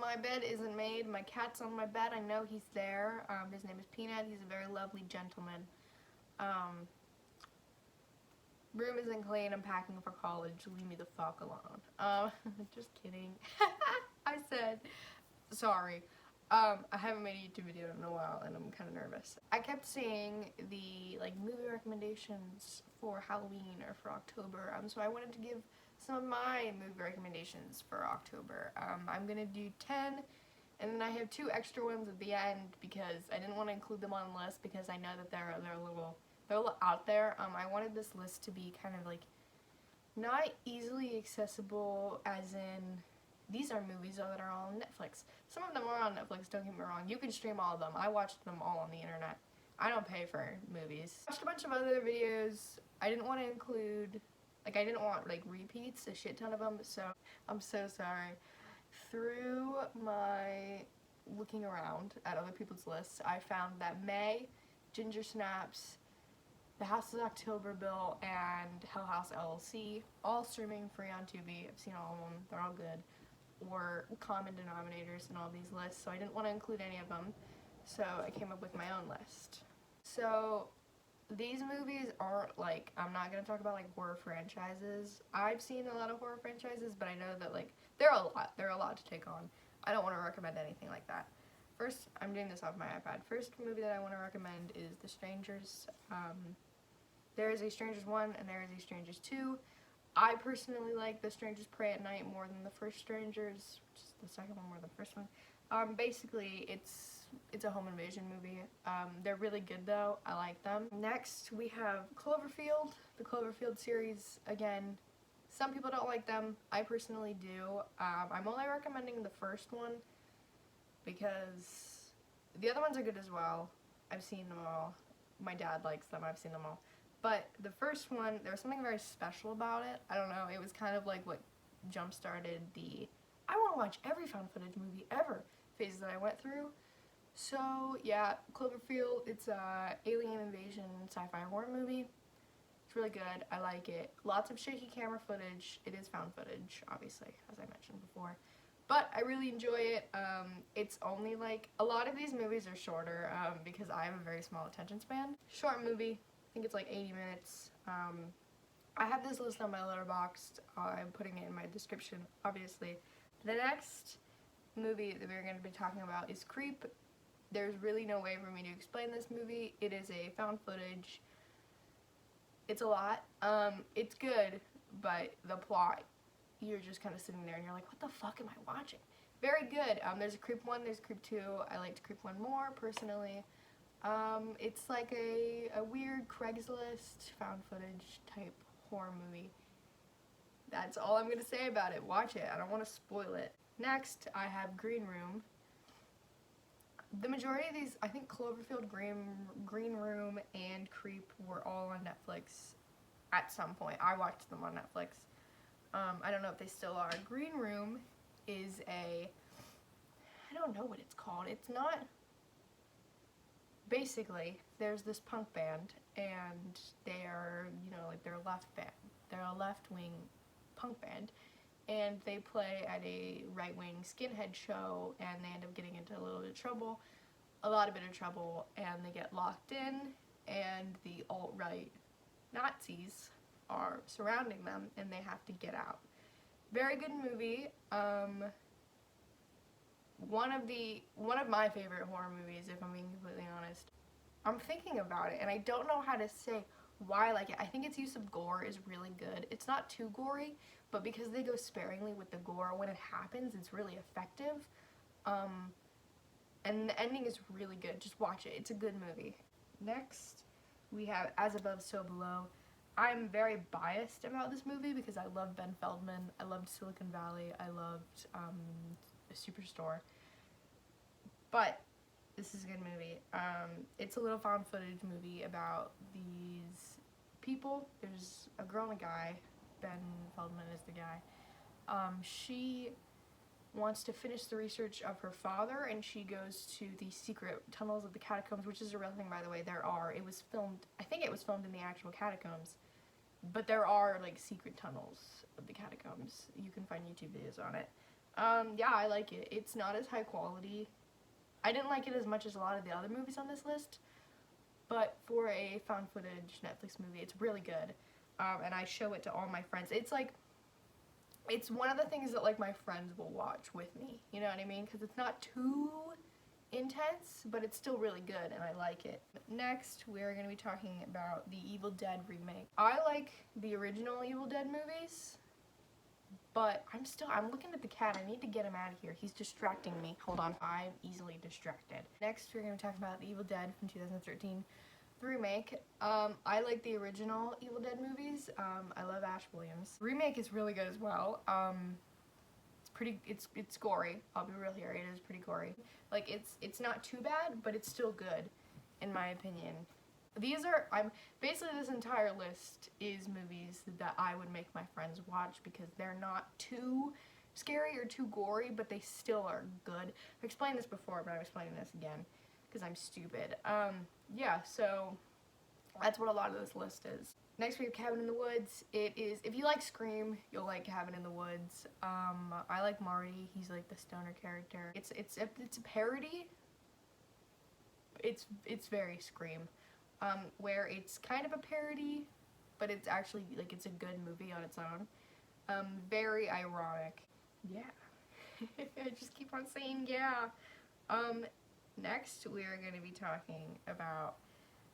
my bed isn't made. My cat's on my bed. I know he's there. His name is Peanut. He's a very lovely gentleman. Room isn't clean. I'm packing for college. Leave me the fuck alone. Just kidding. I said, sorry. I haven't made a YouTube video in a while and I'm kind of nervous. I kept seeing the movie recommendations for Halloween or for October, so I wanted to give some of my movie recommendations for October. I'm gonna do 10, and then I have 2 extra ones at the end because I didn't want to include them on the list because I know that they're a little out there. I wanted this list to be kind of not easily accessible, as in these are movies that are all on Netflix. Some of them are on Netflix, don't get me wrong. You can stream all of them. I watched them all on the internet. I don't pay for movies. I watched a bunch of other videos. I didn't want to include, I didn't want repeats, a shit ton of them, so I'm so sorry. Through my looking around at other people's lists, I found that May, Ginger Snaps, The House of October Bill, and Hell House LLC, all streaming free on Tubi. I've seen all of them. They're all good. Or common denominators in all these lists, so I didn't want to include any of them, so I came up with my own list. So these movies aren't I'm not going to talk about horror franchises. I've seen a lot of horror franchises, but I know that they're a lot to take on. I don't want to recommend anything like that. First, I'm doing this off my iPad. First movie that I want to recommend is The Strangers. There is a Strangers 1 and there is a Strangers 2. I personally like The Strangers Prey at Night more than the first Strangers, which is the second one more than the first one. Basically, it's a home invasion movie. They're really good though. I like them. Next, we have Cloverfield, the Cloverfield series. Again, some people don't like them. I personally do. I'm only recommending the first one because the other ones are good as well. I've seen them all. My dad likes them. I've seen them all. But the first one, there was something very special about it. I don't know, it was kind of what jump-started the I want to watch every found footage movie ever phase that I went through. So yeah, Cloverfield, it's a alien invasion sci-fi horror movie. It's really good. I like it. Lots of shaky camera footage. It is found footage, obviously, as I mentioned before. But I really enjoy it. It's only a lot of these movies are shorter because I have a very small attention span. Short movie. I think it's 80 minutes. I have this list on my Letterboxd. I'm putting it in my description, obviously. The next movie that we're going to be talking about is Creep. There's really no way for me to explain this movie. It is a found footage. It's a lot. It's good, but the plot, you're just kind of sitting there and you're like, what the fuck am I watching? Very good. There's a Creep 1, there's Creep 2. I liked Creep 1 more, personally. It's a weird Craigslist found footage type horror movie. That's all I'm going to say about it. Watch it. I don't want to spoil it. Next, I have Green Room. The majority of these, I think Cloverfield, Green Room, and Creep were all on Netflix at some point. I watched them on Netflix. I don't know if they still are. Green Room is I don't know what it's called. It's not... Basically, there's this punk band, and they're, they're a left band. They're a left-wing punk band, and they play at a right-wing skinhead show, and they end up getting into a lot bit of trouble, and they get locked in, and the alt-right Nazis are surrounding them, and they have to get out. Very good movie. One of my favorite horror movies, if I'm being completely honest. I'm thinking about it, and I don't know how to say why I like it. I think its use of gore is really good. It's not too gory, but because they go sparingly with the gore, when it happens, it's really effective. And the ending is really good. Just watch it. It's a good movie. Next, we have As Above, So Below. I'm very biased about this movie because I love Ben Feldman. I loved Silicon Valley. I loved Superstore. But this is a good movie. It's a little found footage movie about these people. There's a girl and a guy. Ben Feldman is the guy. She wants to finish the research of her father, and she goes to the secret tunnels of the catacombs, which is a real thing, by the way. It was filmed, I think it was filmed in the actual catacombs, but there are secret tunnels of the catacombs. You can find YouTube videos on it. Yeah, I like it. It's not as high quality. I didn't like it as much as a lot of the other movies on this list, but for a found footage Netflix movie, it's really good. And I show it to all my friends. It's like, it's one of the things that like my friends will watch with me, you know what I mean? Because it's not too intense, but it's still really good and I like it. Next, we're going to be talking about the Evil Dead remake. I like the original Evil Dead movies, but I'm looking at the cat. I need to get him out of here. He's distracting me. Hold on. I'm easily distracted. Next, we're going to talk about the Evil Dead from 2013. The remake. I like the original Evil Dead movies. I love Ash Williams. The remake is really good as well. It's gory. I'll be real here. It is pretty gory. Like it's not too bad, but it's still good, in my opinion. Basically this entire list is movies that I would make my friends watch because they're not too scary or too gory, but they still are good. I've explained this before, but I'm explaining this again because I'm stupid. Yeah, so that's what a lot of this list is. Next we have Cabin in the Woods. It is, if you like Scream, you'll like Cabin in the Woods. I like Marty. He's like the stoner character. It's a parody. It's very Scream, where it's kind of a parody, but it's actually like it's a good movie on its own. Very ironic. Yeah. I just keep on saying yeah. Next, we are going to be talking about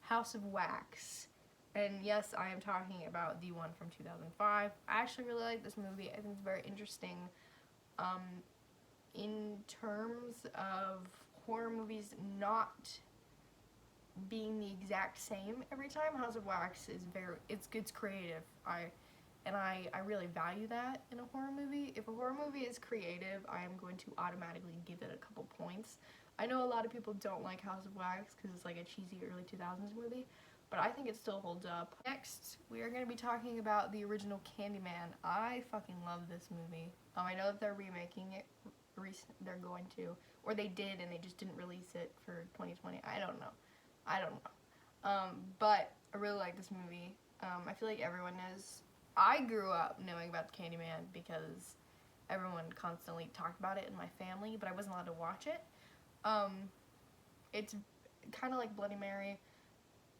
House of Wax. And yes, I am talking about the one from 2005. I actually really like this movie. I think it's very interesting. In terms of horror movies not being the exact same every time, House of Wax is it's creative. I really value that in a horror movie. If a horror movie is creative, I am going to automatically give it a couple points. I know a lot of people don't like House of Wax because it's like a cheesy early 2000s movie, but I think it still holds up. Next, we are going to be talking about the original Candyman. I fucking love this movie. I know that they're remaking it. They're going to, or they did and they just didn't release it for 2020. I don't know. But I really like this movie. I feel like everyone knows. I grew up knowing about the Candyman because everyone constantly talked about it in my family, but I wasn't allowed to watch it. It's kind of like Bloody Mary,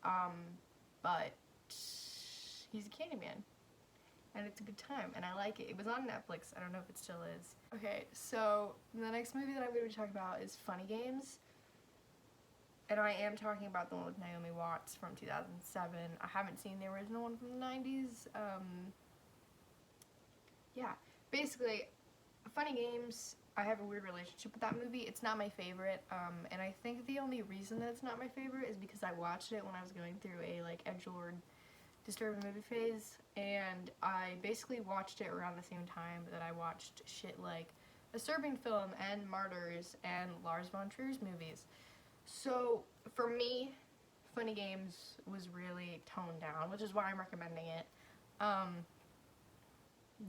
but he's a Candyman, and it's a good time, and I like it. It was on Netflix. I don't know if it still is. Okay, so the next movie that I'm going to be talking about is Funny Games, and I am talking about the one with Naomi Watts from 2007. I haven't seen the original one from the 90s. Yeah, basically, Funny Games, I have a weird relationship with that movie. It's not my favorite, and I think the only reason that it's not my favorite is because I watched it when I was going through a, like, edgelord disturbing movie phase, and I basically watched it around the same time that I watched shit like A Serbian Film and Martyrs and Lars von Trier's movies. So, for me, Funny Games was really toned down, which is why I'm recommending it.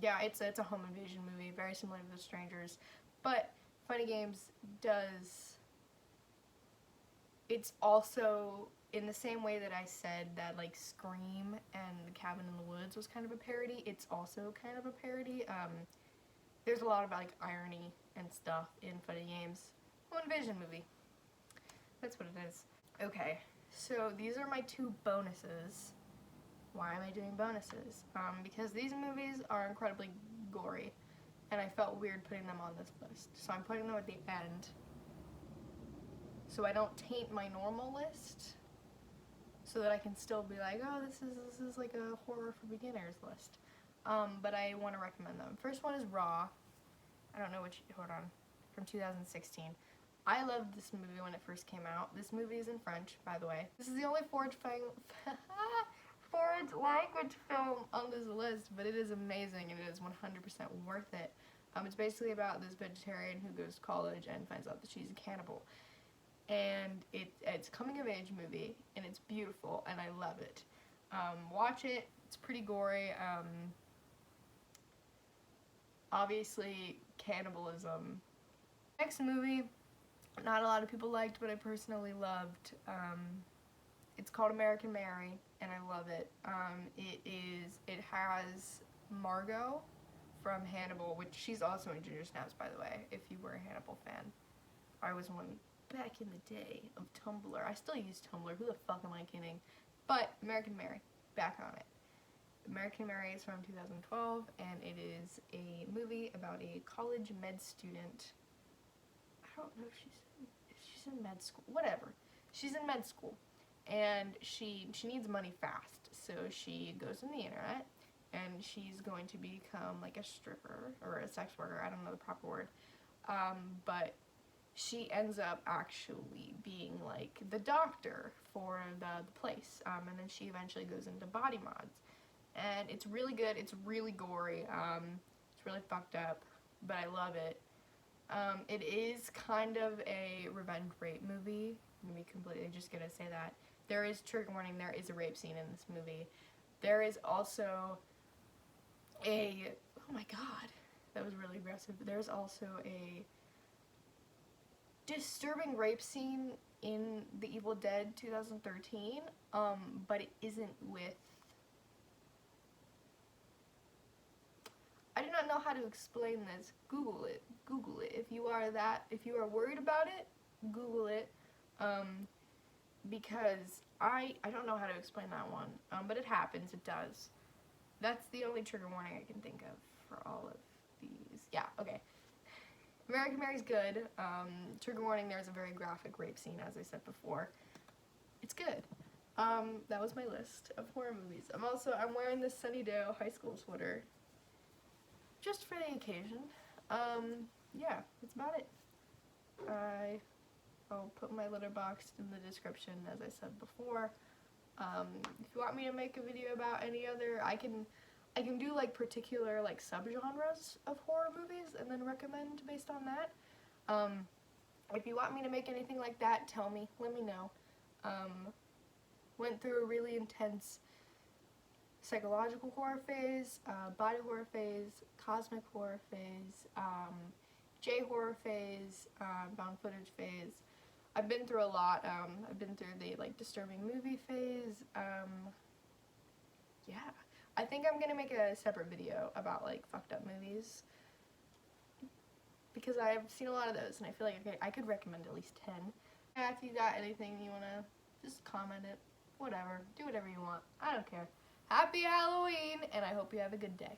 Yeah, it's a home invasion movie, very similar to The Strangers, but Funny Games it's also, in the same way that I said that, like, Scream and The Cabin in the Woods was kind of a parody, it's also kind of a parody. There's a lot of, like, irony and stuff in Funny Games. Home invasion movie. That's what it is. Okay, so these are my two bonuses. Why am I doing bonuses? Because these movies are incredibly gory, and I felt weird putting them on this list. So I'm putting them at the end, so I don't taint my normal list, so that I can still be like, oh, this is like a horror for beginners list. But I want to recommend them. First one is Raw. I don't know hold on, from 2016. I loved this movie when it first came out. This movie is in French, by the way. This is the only foreign language film on this list, but it is amazing and it is 100% worth it. It's basically about this vegetarian who goes to college and finds out that she's a cannibal. And it's a coming-of-age movie, and it's beautiful, and I love it. Watch it. It's pretty gory. Obviously, cannibalism. Next movie, not a lot of people liked, but I personally loved. It's called American Mary, and I love it. It has Margot from Hannibal, which she's also in Ginger Snaps, by the way, if you were a Hannibal fan. I was one back in the day of Tumblr. I still use Tumblr. Who the fuck am I kidding? But American Mary, back on it. American Mary is from 2012, and it is a movie about a college med student. I don't know if she's in med school. Whatever. She's in med school, and she needs money fast, so she goes on the internet, and she's going to become like a stripper or a sex worker. I don't know the proper word, but she ends up actually being like the doctor for the place, and then she eventually goes into body mods, and it's really good. It's really gory. It's really fucked up, but I love it. It is kind of a revenge rape movie. I'm gonna be completely just gonna say that. There is, trigger warning, there is a rape scene in this movie. There is also a, oh my god, that was really aggressive. There's also a disturbing rape scene in The Evil Dead 2013, but it isn't with, I do not know how to explain this. Google it. Google it. If you are worried about it, Google it. Because I don't know how to explain that one. But it happens. It does. That's the only trigger warning I can think of for all of these. Yeah, okay. American Mary's good. Trigger warning, there's a very graphic rape scene, as I said before. It's good. That was my list of horror movies. I'm wearing this Sunnydale High School sweater just for the occasion. Yeah, that's about it. I'll put my letterbox in the description, as I said before. If you want me to make a video about any other, I can do like particular like subgenres of horror movies and then recommend based on that. If you want me to make anything like that, tell me, let me know. Went through a really intense psychological horror phase, body horror phase, cosmic horror phase, J-horror phase, found footage phase. I've been through a lot. I've been through the like disturbing movie phase. Yeah, I think I'm gonna make a separate video about like fucked up movies because I've seen a lot of those and I feel like I could recommend at least 10. Yeah, if you got anything you wanna just comment it, whatever, do whatever you want. I don't care. Happy Halloween, and I hope you have a good day.